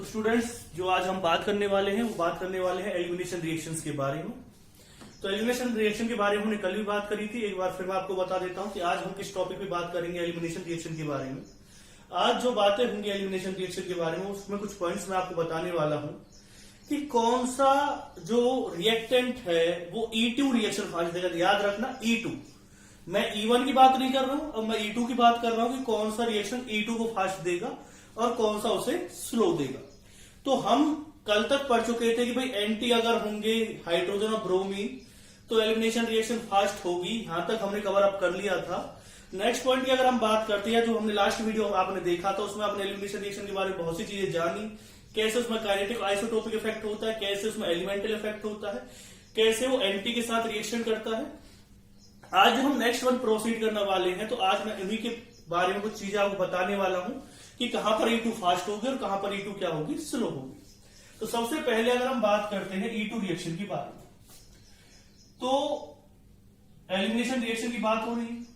तो स्टूडेंट्स, जो आज हम बात करने वाले हैं वो बात करने वाले हैं एलिमिनेशन रिएक्शंस के बारे में। तो एलिमिनेशन रिएक्शन के बारे में हमने कल भी बात करी थी। एक बार फिर मैं आपको बता देता हूं कि आज हम किस टॉपिक पे बात करेंगे एलिमिनेशन रिएक्शन के बारे में। आज जो बातें होंगी एलिमिनेशन रिएक्शन के बारे में उसमें कुछ पॉइंट्स मैं आपको बताने वाला हूं कि कौन सा जो रिएक्टेंट है वो E2 रिएक्शन फास्ट देगा। याद रखना E2, मैं E1 की बात नहीं कर रहा हूं, अब मैं E2 की बात कर रहा हूं कि कौन सा रिएक्शन E2 को फास्ट देगा और कौन सा उसे स्लो देगा। तो हम कल तक पढ़ चुके थे कि भाई एंटी अगर होंगे हाइड्रोजन और ब्रोमीन तो एलिमिनेशन रिएक्शन फास्ट होगी। यहां तक हमने कवर अप कर लिया था। नेक्स्ट पॉइंट की अगर हम बात करते हैं, जो हमने लास्ट वीडियो आपने देखा था उसमें आपने एलिमिनेशन रिएक्शन के बारे में बहुत सी चीजें जानी, कैसे उसमें काइनेटिक आइसोटोपिक इफेक्ट होता है, कैसे उसमें एलिमेंटल इफेक्ट होता है, कैसे वो एंटी के साथ रिएक्शन करता है। आज जब हम नेक्स्ट वन प्रोसीड करने वाले हैं तो आज मैं इन्हीं के बारे में कुछ चीजें आपको बताने वाला हूं कि कहां पर E2 फास्ट होगी और कहां पर E2 क्या होगी, स्लो होगी। तो सबसे पहले अगर हम बात करते हैं E2 रिएक्शन की बारे में, तो एलिमिनेशन रिएक्शन की बात हो रही है।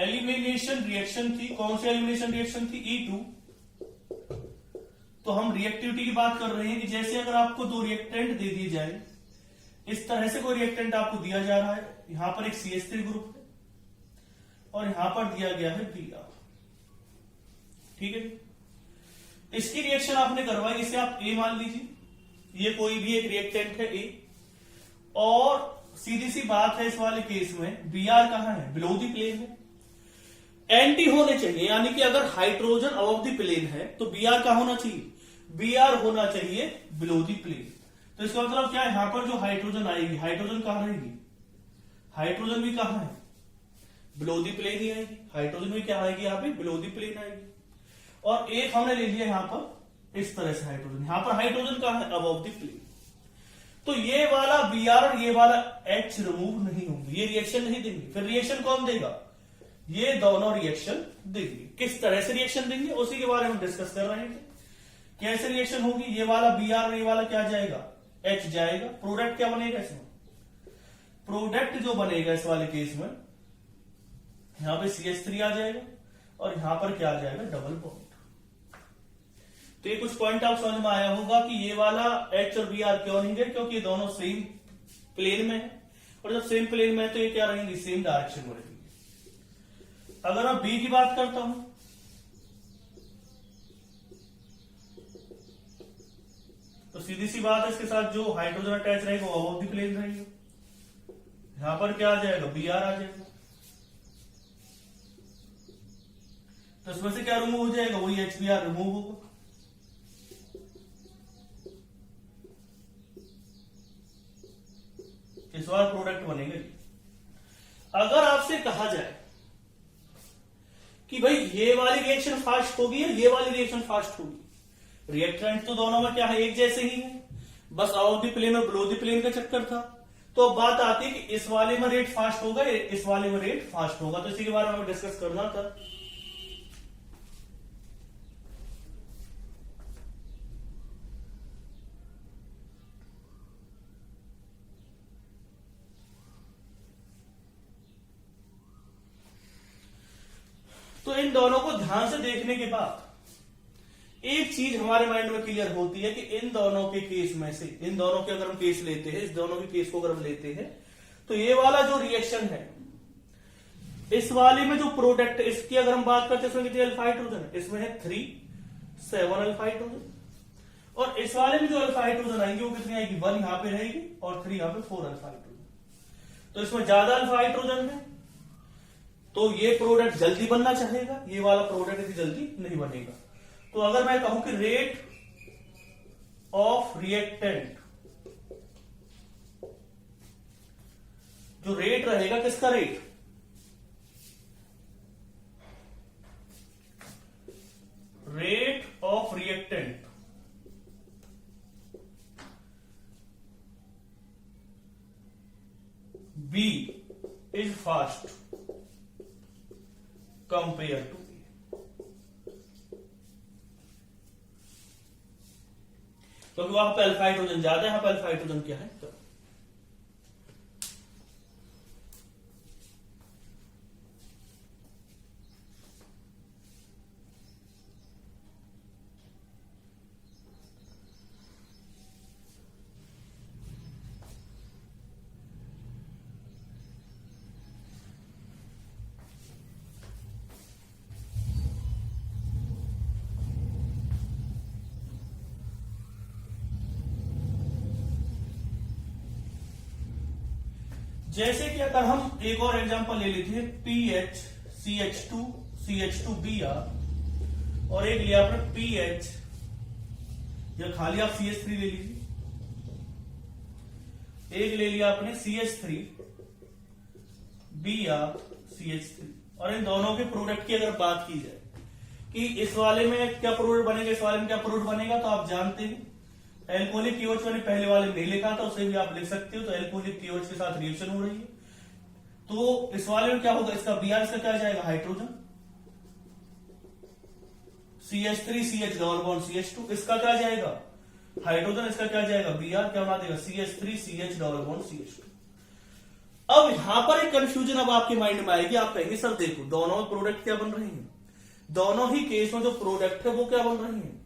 एलिमिनेशन रिएक्शन थी, कौन सी एलिमिनेशन रिएक्शन थी? E2। तो हम रिएक्टिविटी की बात कर रहे हैं कि जैसे अगर आपको दो रिएक्टेंट दे दिए जाए, इस तरह से कोई रिएक्टेंट आपको दिया जा रहा है, यहां पर एक CH3 ग्रुप है और यहां पर दिया गया है Br, ठीक है। इसकी रिएक्शन आपने करवाई, इसे आप A मान लीजिए, ये कोई भी एक रिएक्टेंट है A, और सीधी सी बात है इस वाले केस में Br कहां है? बिलो द प्लेन है। एंटी होने चाहिए, यानी कि अगर हाइड्रोजन अबव द प्लेन है तो Br कहां होना चाहिए? Br होना चाहिए बिलो द प्लेन। तो इसका मतलब क्या है? यहां पर जो हाइड्रोजन आएगी, हाइड्रोजन कहां रहेगी? हाइड्रोजन भी कहां है? बिलो द प्लेन ही आएगी। हाइड्रोजन भी क्या आएगी? यहां पे बिलो द प्लेन आएगी। और एक हमने ले लिया यहां पर इस तरह से हाइड्रोजन, यहां पर हाइड्रोजन कहां है? Above the plane. तो ये वाला Br और ये वाला H रिमूव नहीं होंगे, ये रिएक्शन नहीं देंगे। फिर रिएक्शन कौन देगा? ये दोनों रिएक्शन देंगे। किस तरह से रिएक्शन देंगे उसी के बारे में डिस्कस कर रहे थे। कैसे रिएक्शन होगी? ये वाला Br और ये वाला क्या जाएगा? H जाएगा। प्रोडक्ट क्या बनेगा इसमें? प्रोडक्ट जो बनेगा इस वाले केस में, यहां पे CH3 आ जाएगा और यहां पर क्या आ जाएगा? Double bond. तो ये कुछ पॉइंट आप समझ में आया होगा कि ये वाला H और Br क्यों नहीं गए, क्योंकि ये दोनों सेम प्लेन में है, और जब सेम प्लेन में है तो ये क्या रहेंगे? सेम डायरेक्शन में रहेंगे। अगर मैं B की बात करता हूं तो सीधी सी बात है, इसके साथ जो हाइड्रोजन अटैच रहेगा वो अबव द प्लेन रहेगा। यहां पर क्या आ जाएगा? Br आ जाएगा। तो इसमें से क्या रिमूव हो जाएगा? वही HBr रिमूव होगा। इस बार प्रोडक्ट बनेगा। अगर आपसे कहा जाए कि भाई ये वाली रिएक्शन फास्ट होगी या ये वाली रिएक्शन फास्ट होगी, रिएक्टेंट तो दोनों में क्या है? एक जैसे ही है, बस अबव द प्लेन और बिलो द प्लेन का चक्कर था। तो अब बात आती है कि इस वाले में रेट फास्ट होगा, इस वाले में रेट फास्ट होगा। तो इसी के बारे में डिस्कस करना था। तो इन दोनों को ध्यान से देखने के बाद एक चीज हमारे माइंड में क्लियर होती है कि इन दोनों के केस में से, इन दोनों के अगर हम केस लेते हैं, इस दोनों के केस को अगर हम लेते हैं तो ये वाला जो रिएक्शन है, इस वाले में जो प्रोडक्ट, इसकी अगर हम बात करते हैं इसमें कितने अल्फा हाइड्रोजन है? इसमें है 7 अल्फा हाइड्रोजन। और इस वाले में जो अल्फा हाइड्रोजन आएंगे वो कितनी आएगी? 1 यहां पे रहेगी और 3 यहां पे 4 अल्फा हाइड्रोजन। तो इसमें ज्यादा अल्फा हाइड्रोजन है तो ये प्रोडक्ट जल्दी बनना चाहेगा, ये वाला प्रोडक्ट इतनी जल्दी नहीं बनेगा। तो अगर मैं कहूं कि रेट ऑफ रिएक्टेंट, जो रेट रहेगा किसका rate? Rate of reactant B is fast compare to A, क्योंकि वहां पे अल्फा हाइड्रोजन ज्यादा है, यहां पे अल्फा हाइड्रोजन क्या है? तो जैसे कि अगर हम एक और एग्जांपल ले लेते हैं, PH CH2 CH2Br, और एक लिया आपने PH, या खाली आप CH3 ले लीजिए, एक ले लिया आपने CH3 Br CH3, और इन दोनों के प्रोडक्ट की अगर बात की जाए कि इस वाले में क्या प्रोडक्ट बनेगा, इस वाले में क्या प्रोडक्ट बनेगा, तो आप जानते हैं एल्कोहलिक KOH मैंने पहले वाले में नहीं लिखा था, उसे भी आप लिख सकते हो। तो एल्कोहलिक KOH के साथ रिएक्शन हो रही है, तो इस वाले में क्या होगा, इसका Br, इसका क्या जाएगा hydrogen, CH3 CH double bond CH2, इसका क्या जाएगा हाइड्रोजन, इसका क्या जाएगा Br, क्या बना देगा CH3 CH double bond CH2। अब यहां पर एक कंफ्यूजन अब आपके माइंड में आएगी, आप कहेंगे सर देखो दोनों प्रोडक्ट क्या बन रहे हैं, दोनों ही केस में जो प्रोडक्ट है वो क्या बन रहे हैं,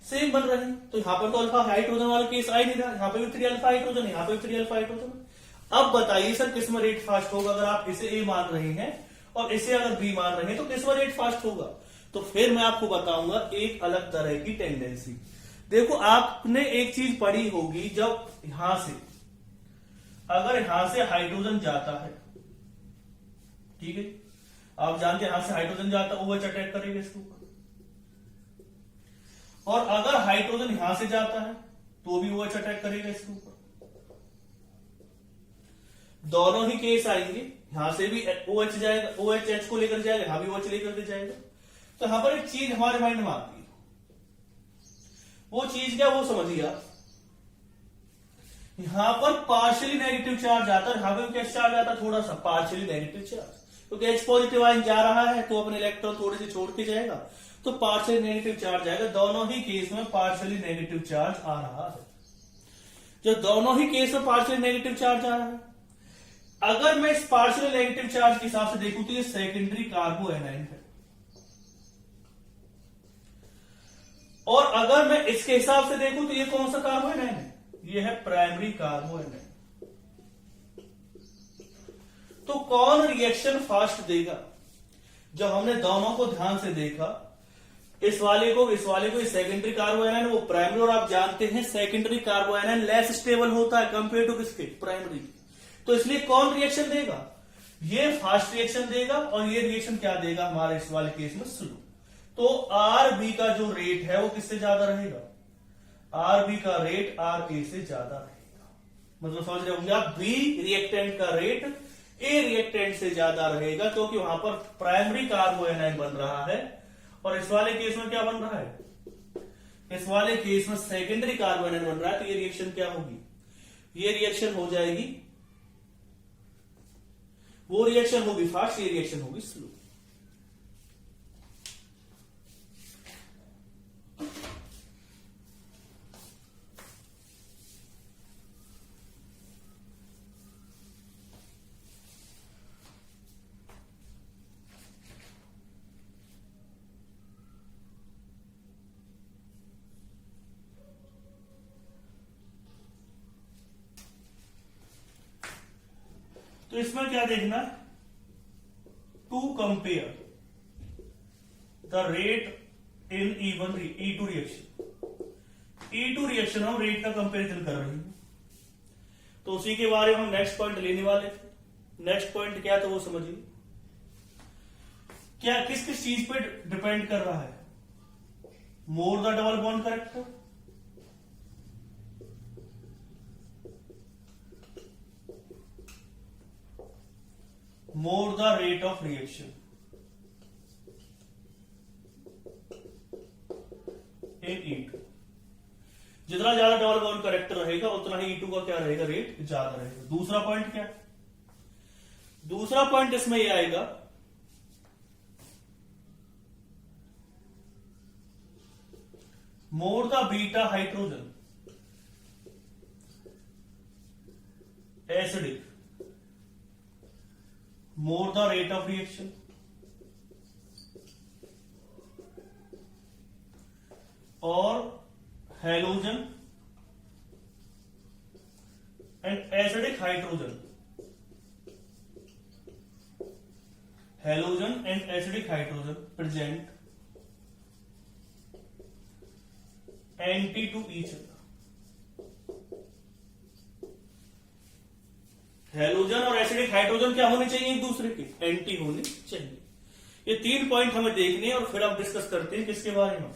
सेम बन रहे हैं। तो यहां पर तो अल्फा हाइड्रोजन वाला केस आ ही नहीं रहा, यहां पर भी 3 अल्फा हाइड्रोजन है, यहां पर भी 3 अल्फा हाइड्रोजन है। अब बताइए सर किस में रेट फास्ट होगा, अगर आप इसे ए मान रहे हैं और इसे अगर बी मान रहे हैं तो किस में रेट फास्ट होगा। तो फिर मैं आपको बताऊंगा एक अलग तरह की टेंडेंसी। देखो आपने एक चीज पढ़ी होगी, जब यहां से अगर यहां से हाइड्रोजन जाता है, ठीक है, आप जानते हैं यहां से हाइड्रोजन जाता है, OH अटैक करेगा इसके ऊपर, और अगर हाइड्रोजन यहां से जाता है तो भी OH अटैक करेगा इसके ऊपर। दोनों ही केस आएंगे, यहां से भी OH जाएगा, OH H को लेकर जाएगा, यहां भी OH लेकर के जाएगा। तो यहां पर एक चीज हमारे माइंड में आती है, वो चीज क्या, वो समझिए आप, यहां पर पार्शियली नेगेटिव चार्ज आता है, यहां पर क्या चार्ज आता है, थोड़ा सा पार्शियली नेगेटिव चार्ज, क्योंकि H पॉजिटिव आयन जा रहा है तो अपने इलेक्ट्रॉन थोड़े से छोड़ के जाएगा, तो पार्शियली नेगेटिव चार्ज आएगा। दोनों ही केस में पार्शियली नेगेटिव चार्ज आ रहा है। जो दोनों ही केस में पार्शियली नेगेटिव चार्ज आ रहा है, अगर मैं इस पार्शियली नेगेटिव चार्ज के हिसाब से देखूं तो ये सेकेंडरी कार्बो एनाइन है, और अगर मैं इसके हिसाब से देखूं तो ये कौन सा कार्बो एनाइन है, ये है प्राइमरी कार्बो एनाइन। तो कौन रिएक्शन फास्ट देगा, जब हमने दोनों को ध्यान से देखा, इस वाले को सेकेंडरी कार्बो एनाइन, वो प्राइमरी, और आप जानते हैं सेकेंडरी कार्बो एनाइन लेस स्टेबल होता है कंपेयर टू किसके, प्राइमरी। तो इसलिए कौन रिएक्शन देगा, ये फास्ट रिएक्शन देगा, और ये रिएक्शन क्या देगा हमारे इस वाले केस में स्लो। तो RB का जो रेट है वो किससे ज्यादा रहेगा, RB का रेट RA से ज्यादा रहेगा। मतलब समझ रहे होंगे आप, B रिएक्टेंट का रेट A रिएक्टेंट से ज्यादा रहेगा, क्योंकि वहां पर प्राइमरी कार्बो एनाइन बन रहा है, और इस वाले केस में क्या बन रहा है, इस वाले केस में सेकेंडरी कार्बो एनाइन बन रहा है। तो ये रिएक्शन क्या होगी, ये रिएक्शन हो जाएगी, वो रिएक्शन होगी फास्ट, ये रिएक्शन होगी स्लो। तो इसमें क्या देखना, to compare the rate in E2 reaction. E2 reaction हम रेट का कंपेरिजन कर रहे हैं, तो उसी के बारे में हम नेक्स्ट पॉइंट लेने वाले थे। नेक्स्ट पॉइंट क्या था वो समझिए, क्या किस किस चीज पे डिपेंड कर रहा है, more the double bond character, more the rate of reaction in E2। जितना ज्यादा डबल बॉन्ड करेक्टर रहेगा उतना ही E2 का क्या रहेगा, रेट ज्यादा रहेगा। दूसरा पॉइंट क्या, दूसरा पॉइंट इसमें ये आएगा, more the beta hydrogen acidic, more the rate of reaction, or halogen and acidic hydrogen, halogen and acidic hydrogen present anti to each other। Halogen और एसिडिक हाइड्रोजन क्या होने चाहिए, एक दूसरे के एंटी होने चाहिए। ये 3 पॉइंट हमें देखने हैं और फिर हम डिस्कस करते हैं किसके बारे में,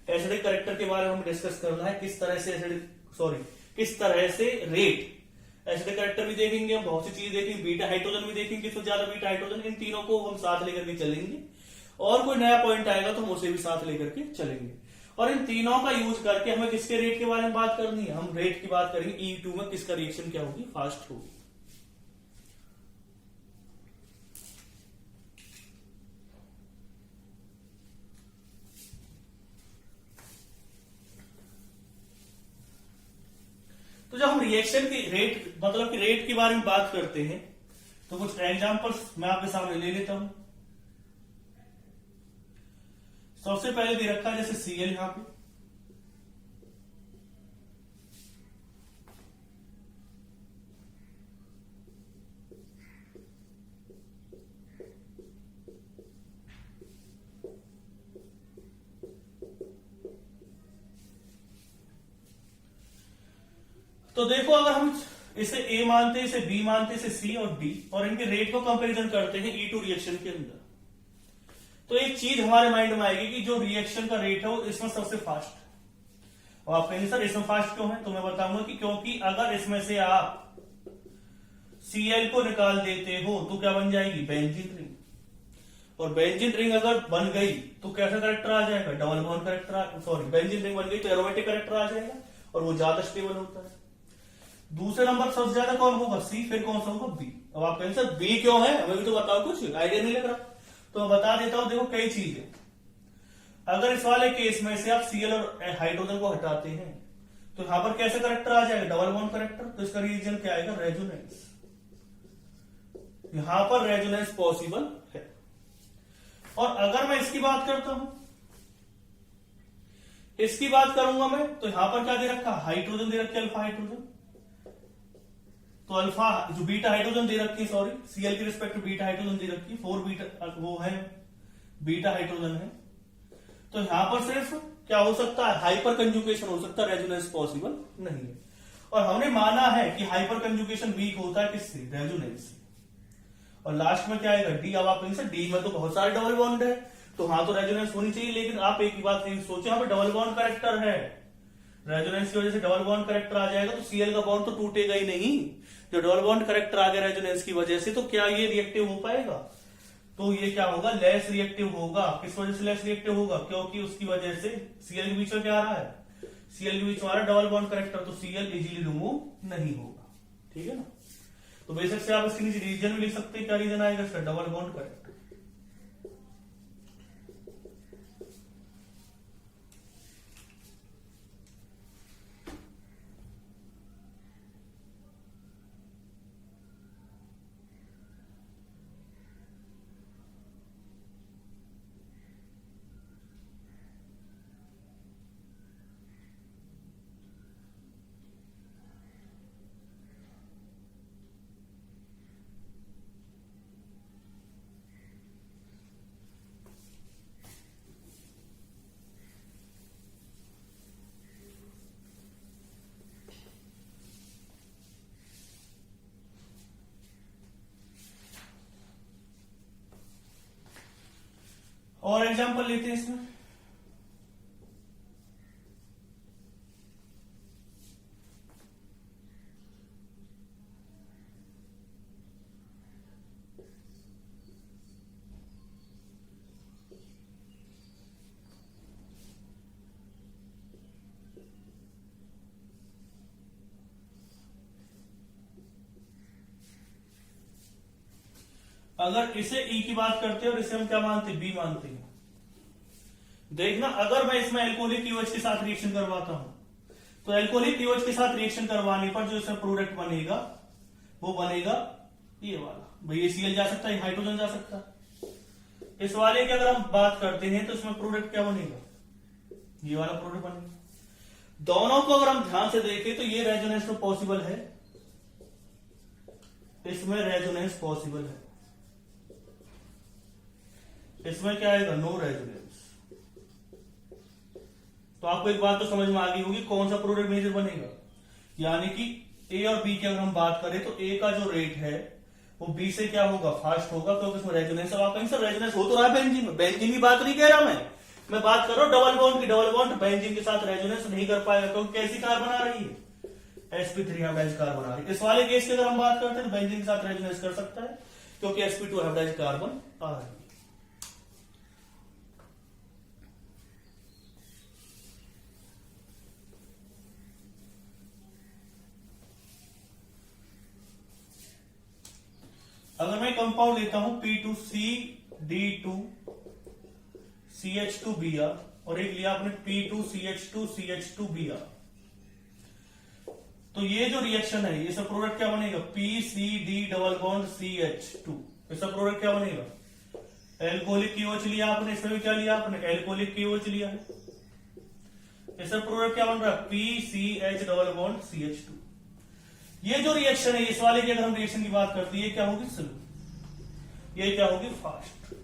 एसिडिक करेक्टर के बारे में हमें डिस्कस करना है, किस तरह से किस तरह से रेट एसिडिक करेक्टर भी देखेंगे, हम बहुत सी चीज देखेंगे, बीटा हाइड्रोजन भी देखेंगे, किसमें ज्यादा बीटा हाइड्रोजन, इन तीनों को हम साथ लेकर के चलेंगे और कोई नया पॉइंट आएगा तो हम उसे भी साथ लेकर के चलेंगे। और इन तीनों का यूज करके हमें किसके रेट के बारे में बात करनी है, हम रेट की बात करेंगे E2 में किसका रिएक्शन क्या होगी, फास्ट होगी। तो जब हम रिएक्शन की रेट मतलब कि रेट के बारे में बात करते हैं तो कुछ एग्जांपल्स मैं आपके सामने ले लेता हूं। सबसे पहले दे रखा है जैसे Cl यहां पे, तो देखो अगर हम इसे A मानते हैं, इसे B मानते हैं, इसे C और D और इनके रेट को कंपैरिजन करते हैं E2 रिएक्शन के अंदर, तो एक चीज हमारे माइंड में आएगी कि जो रिएक्शन का रेट है वो इसमें सबसे फास्ट है। और आप कहेंगे सर इसमें फास्ट क्यों है, तो मैं बताऊंगा कि क्योंकि अगर इसमें से आप Cl को निकाल देते हो तो क्या बन जाएगी, बेंजीन रिंग, और बेंजीन रिंग अगर बन गई तो कैसा करेक्टर आ जाएगा, double bond character, benzene ring बन गई तो एरोमेटिक करेक्टर आ जाएगा और वो ज्यादा स्टेबल होता है। दूसरे नंबर सबसे ज्यादा कौन होगा, सी, फिर कौन सा होगा, बी। अब आप कहेंगे सर बी क्यों है, हमें भी तो बताओ, कुछ आइडिया नहीं लग रहा, तो मैं बता देता हूं। देखो कई चीजें, अगर इस वाले केस में से आप Cl और हाइड्रोजन को हटाते हैं तो यहां पर कैसे करेक्टर आ जाएगा, डबल बॉन्ड करेक्टर, तो इसका रीजन क्या आएगा, रेजोनेंस। यहां पर रेजोनेंस पॉसिबल है। और अगर मैं इसकी बात करता हूं, इसकी बात करूंगा मैं, तो यहां पर क्या दे रखा, हाइड्रोजन दे रखी है, अल्फा हाइड्रोजन, तो अल्फा जो बीटा हाइड्रोजन दे रखी है, Cl की रिस्पेक्ट में बीटा हाइड्रोजन दे रखी है, 4 बीटा वो है, बीटा हाइड्रोजन है, तो यहां पर सिर्फ क्या हो सकता है, हाइपर कंजुगेशन हो सकता है, रेजोनेंस पॉसिबल नहीं है। और हमने माना है कि हाइपर कंजुगेशन वीक होता है किससे, रेजोनेंस से। और लास्ट में क्या आएगा, डी। अब आप कहेंगे डी में तो बहुत सारे डबल बॉन्ड है, तो हाँ तो रेजोनेंस होनी चाहिए, लेकिन आप एक ही बात सोचे, यहाँ पे डबल बॉन्ड करेक्टर है, रेजोनेंस की वजह से डबल बॉन्ड करेक्टर आ जाएगा तो Cl का बॉन्ड तो टूटेगा ही नहीं। जो डबल बॉन्ड करेक्टर आ गया रेजोनेंस की वजह से, तो क्या ये रिएक्टिव हो पाएगा, तो ये क्या होगा, लेस रिएक्टिव होगा। किस वजह से लेस रिएक्टिव होगा, क्योंकि उसकी वजह से Cl के बीच में क्या आ रहा है, Cl के बीच में आ रहा है डबल बॉन्ड करेक्टर, तो Cl इजीली रिमूव नहीं होगा। ठीक है ना, तो बेशक से आप इसके नीचे रीजन भी लिख सकते हैं, क्या रीजन आएगा इसका, डबल बॉन्ड करेक्टर। और एग्जांपल लेते हैं इसमें, अगर इसे E की बात करते हैं और इसे हम क्या मानते हैं, बी मानते हैं। देखना, अगर मैं इसमें एल्कोहलिक यूएच के साथ रिएक्शन करवाता हूं, तो एल्कोहलिक यूएच के साथ रिएक्शन करवाने पर जो इसमें प्रोडक्ट बनेगा वो बनेगा ये वाला, भाई ये Cl जा सकता है, हाइड्रोजन जा सकता है। इस वाले की अगर हम बात करते हैं तो इसमें प्रोडक्ट क्या बनेगा, ये वाला प्रोडक्ट बनेगा। दोनों को अगर हम ध्यान से देखें तो ये रेजोनेंस तो पॉसिबल है, इसमें रेजोनेंस पॉसिबल है, इसमें क्या आएगा, नो रेजोनेंस। तो आपको एक बात तो समझ में आ गई होगी, कौन सा प्रोडक्ट मेजर बनेगा, यानी कि ए और बी की अगर हम बात करें तो ए का जो रेट है वो बी से क्या होगा, फास्ट होगा, क्योंकि उसमें रेजोनेंस। अब आप कहेंगे सर रेजोनेंस हो तो रहा है बेंजीन में, बेंजीन की बात नहीं कह रहा मैं बात कर रहा हूं डबल बॉन्ड की। डबल बॉन्ड बेंजीन के साथ रेजोनेंस नहीं कर पाएगा, क्योंकि कैसी कार्बन आ रही है, sp3 हाइब्रिडाइज्ड कार्बन आ रही है। इस वाले केस की अगर हम बात करते हैं तो बेंजीन के साथ रेजोनेंस कर सकता है, क्योंकि sp2 हाइब्रिडाइज्ड कार्बन आ रही है। अगर मैं कंपाउंड लेता हूं P2CD2CH2Br और एक लिया आपने P2CH2CH2Br, तो ये जो रिएक्शन है ये सब प्रोडक्ट क्या बनेगा, PCD डबल बॉन्ड CH2, ये सब प्रोडक्ट क्या बनेगा, एल्कोहलिक KOH लिया आपने, इसमें भी क्या लिया आपने, एल्कोहलिक KOH लिया है, ये सब प्रोडक्ट क्या बन रहा है, PCH डबल बॉन्ड CH2। ये जो रिएक्शन है इस वाले की अगर हम रिएक्शन की बात करते हैं, ये क्या होगी, स्लो, ये क्या होगी, फास्ट,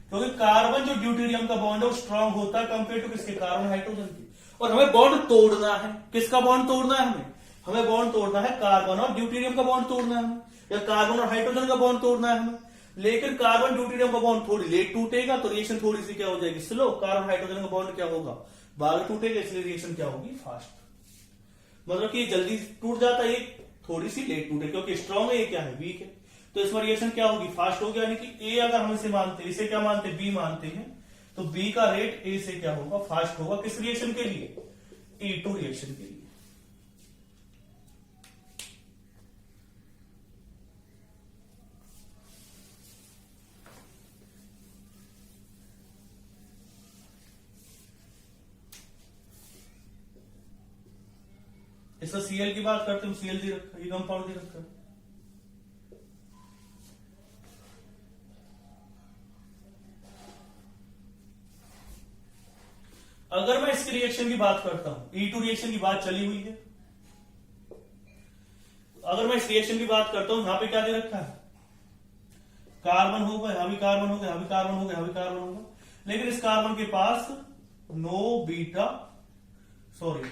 क्योंकि कार्बन जो ड्यूटेरियम का बॉन्ड है वो स्ट्रांग होता है कंपेयर टू किसके, कार्बन हाइड्रोजन की। और हमें बॉन्ड तोड़ना है, किसका बॉन्ड तोड़ना है, हमें बॉन्ड तोड़ना है कार्बन और ड्यूटेरियम का बॉन्ड तोड़ना है हमें, या कार्बन और हाइड्रोजन का बॉन्ड तोड़ना है हमें। लेकिन कार्बन ड्यूटेरियम का बॉन्ड थोड़ी लेट टूटेगा तो रिएक्शन थोड़ी सी क्या हो जाएगी, स्लो। कार्बन हाइड्रोजन का बॉन्ड क्या होगा, बाद टूटेगा, इसलिए रिएक्शन क्या होगी, फास्ट। मतलब कि जल्दी टूट जाता है, थोड़ी सी लेट टूटे, क्योंकि स्ट्रांग है, ये क्या है, वीक है, तो इसमें रिएक्शन क्या होगी, फास्ट होगी। यानी कि ए अगर हम इसे मानते हैं, इसे क्या मानते हैं, बी मानते हैं, तो बी का रेट ए से क्या होगा, फास्ट होगा। किस रिएक्शन के लिए, E2 रिएक्शन के लिए। इसका Cl की बात करते हैं, Cl दे रखा है, ये कंपाउंड दे रखा है। अगर मैं इसकी रिएक्शन की बात करता हूं, E2 रिएक्शन की बात चली हुई है, अगर मैं इस रिएक्शन की बात करता हूं, यहां पे क्या दे रखा है, कार्बन होगा, यहां भी कार्बन होगा, यहां भी कार्बन होगा, यहां भी कार्बन होगा, लेकिन इस कार्बन के पास नो बीटा, सॉरी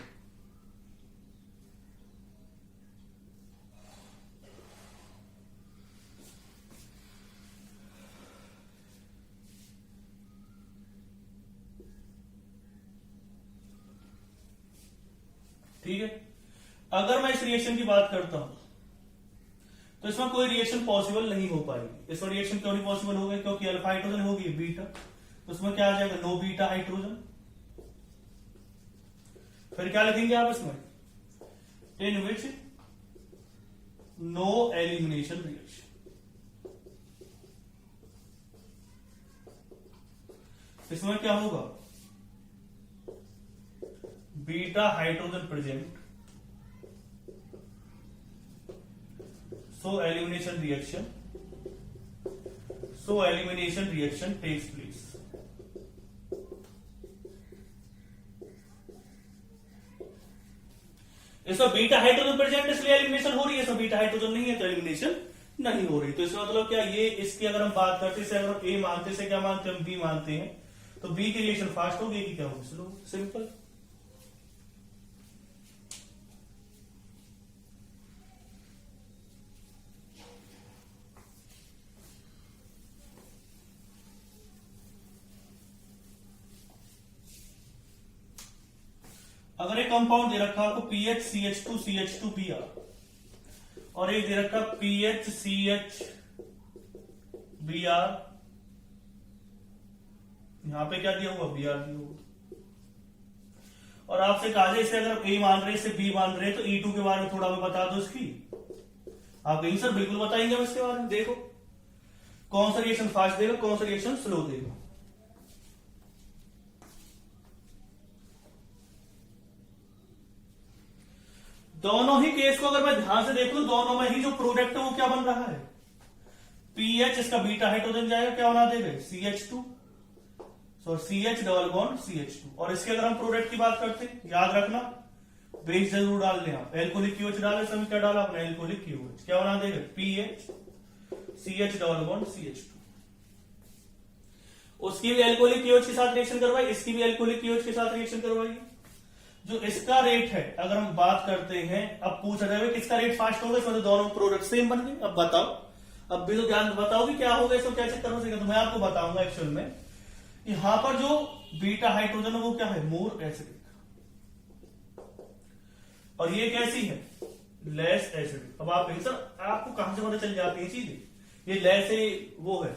ठीक है। अगर मैं इस रिएक्शन की बात करता हूं तो इसमें कोई रिएक्शन पॉसिबल नहीं हो पाएगी। इसमें रिएक्शन क्यों नहीं पॉसिबल होगा, क्योंकि अल्फा हाइड्रोजन होगी बीटा, तो उसमें क्या आ जाएगा, नो बीटा हाइड्रोजन। फिर क्या लिखेंगे आप इसमें, इन विच नो एलिमिनेशन रिएक्शन। इसमें क्या होगा, beta hydrogen present, so elimination reaction takes place। इसमें बीटा हाइड्रोजन प्रेजेंट इसलिए एलिमिनेशन हो रही है, इसमें बीटा हाइड्रोजन नहीं है तो एलिमिनेशन नहीं हो रही। तो इसका मतलब क्या, ये इसकी अगर हम बात करते हैं, अगर ए मानते से क्या मानते हैं, हम बी मानते हैं, तो बी की रिएक्शन फास्ट होगी कि क्या होगी, स्लो, सिंपल। अगर एक कंपाउंड दे रखा आपको PHCH2CH2Br और एक दे रखा PHCHBr, यहां पे क्या दिया हुआ, Br दिया हुआ, और आपसे कहा जाए इसे अगर A मान रहे, इसे B मान रहे, तो E2 के बारे में थोड़ा हमें बता दो इसकी। आप कहेंगे सर बिल्कुल बताएंगे हम इसके बारे में। देखो कौन सा रिएक्शन फास्ट देगा, कौन सा रिएक्शन स्लो देगा। दोनों ही केस को अगर मैं ध्यान से देख लूं, दोनों में ही जो प्रोडक्ट है वो क्या बन रहा है, पीएच, इसका बीटा हाइड्रोजन जाएगा, क्या बना देगा, CH2, सो CH डबल बॉन्ड CH2। और इसके अगर हम प्रोडक्ट की बात करते हैं, याद रखना बेस जरूर डाल दें आप, एल्कोहलिक KOH डाले, समय क्या डाला आपने, एल्कोहलिक KOH, क्या बना देगा, PH CH double bond CH2। उसकी भी एल्कोहलिक KOH के साथ रिएक्शन करवाई, इसकी भी एल्कोहलिक KOH के साथ रिएक्शन करवाई। जो इसका रेट है, अगर हम बात करते हैं, अब पूछा जाए किसका रेट फास्ट होगा, इसमें तो दोनों प्रोडक्ट सेम बन गए। अब बताओ, अब भी तो ध्यान बताओ कि क्या होगा, इसको कैसे कर सकेगा, तो मैं आपको बताऊंगा। एक्चुअल में यहां पर जो बीटा हाइड्रोजन है वो क्या है, मोर एसिडिक, और ये कैसी है, लेस एसिडिक। अब आप सर आपको कहां से पता चल जाती है चीजें, ये लेस है, वो है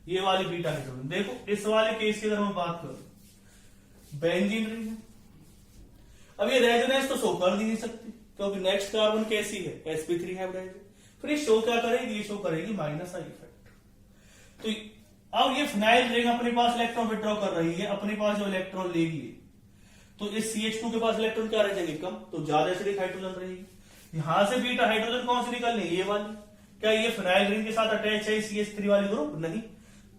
ये वाली बीटा हाइड्रोजन। देखो इस वाले केस की अगर हम बात करें, बेंजीन रिंग है। अब ये रेजोनेंस तो शो कर नहीं सकती, क्योंकि नेक्स्ट कार्बन कैसी है, sp3 हाइब्रिडाइज। फिर ये शो क्या करेगी, ये शो करेगी माइनस आई इफेक्ट। तो अब ये फिनाइल रिंग अपने पास इलेक्ट्रॉन विड्रॉ कर रही है, अपने पास जो इलेक्ट्रॉन लेगी, तो इस CH2 के पास इलेक्ट्रॉन क्या रह जाएंगे, कम, तो ज्यादा एसिडिक हाइड्रोजन रहेगी। यहां से बीटा हाइड्रोजन कौन सी निकलनी, ये वाली। क्या ये फिनाइल रिंग के साथ अटैच है CH3 वाली ग्रुप, नहीं।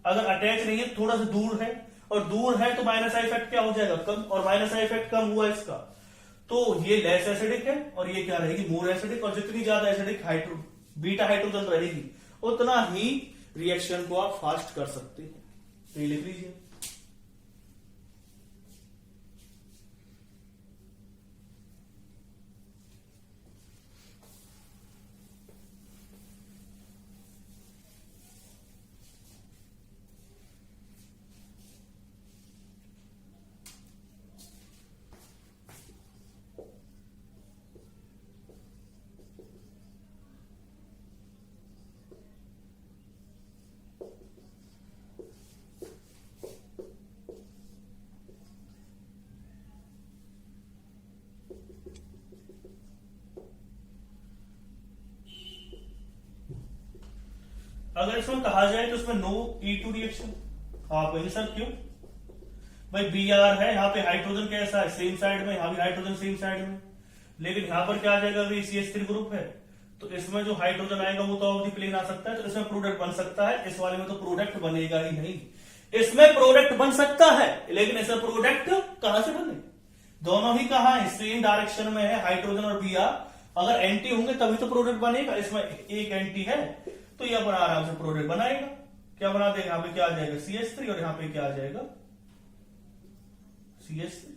अगर अटैच नहीं है, थोड़ा सा दूर है, और दूर है तो माइनस आई इफेक्ट क्या हो जाएगा, कम, और माइनस आई इफेक्ट कम हुआ इसका, तो ये लेस एसिडिक है, और ये क्या रहेगी, मोर एसिडिक। और जितनी ज्यादा एसिडिक बीटा हाइड्रोजन रहेगी, उतना ही रिएक्शन को आप फास्ट कर सकते हैं। तो ये लिख लीजिए। अगर इसमें कहा जाए तो इसमें नो E2 रिएक्शन, आप कहेंगे सर क्यों, भाई Br है, यहाँ पे हाइड्रोजन कैसा है, सेम साइड में, यहाँ भी हाइड्रोजन सेम साइड में, लेकिन यहाँ पर क्या आ जाएगा, अगर CH3 ग्रुप है, तो इसमें जो हाइड्रोजन आएगा वो तो ऑफ द प्लेन आ सकता है, तो इसमें प्रोडक्ट बन सकता है। इस वाले में तो प्रोडक्ट बनेगा ही नहीं। इसमें प्रोडक्ट बन सकता है, लेकिन इसमें प्रोडक्ट कहां से बने, दोनों ही कहा है, सेम डायरेक्शन में है, हाइड्रोजन और Br। अगर एंटी होंगे तभी तो प्रोडक्ट बनेगा, इसमें एक एंटी है, तो ये अपना आराम से प्रोडक्ट बनाएगा। क्या बना देगा, यहाँ पे क्या आ जाएगा, CH3, और यहाँ पे क्या आ जाएगा, CH3।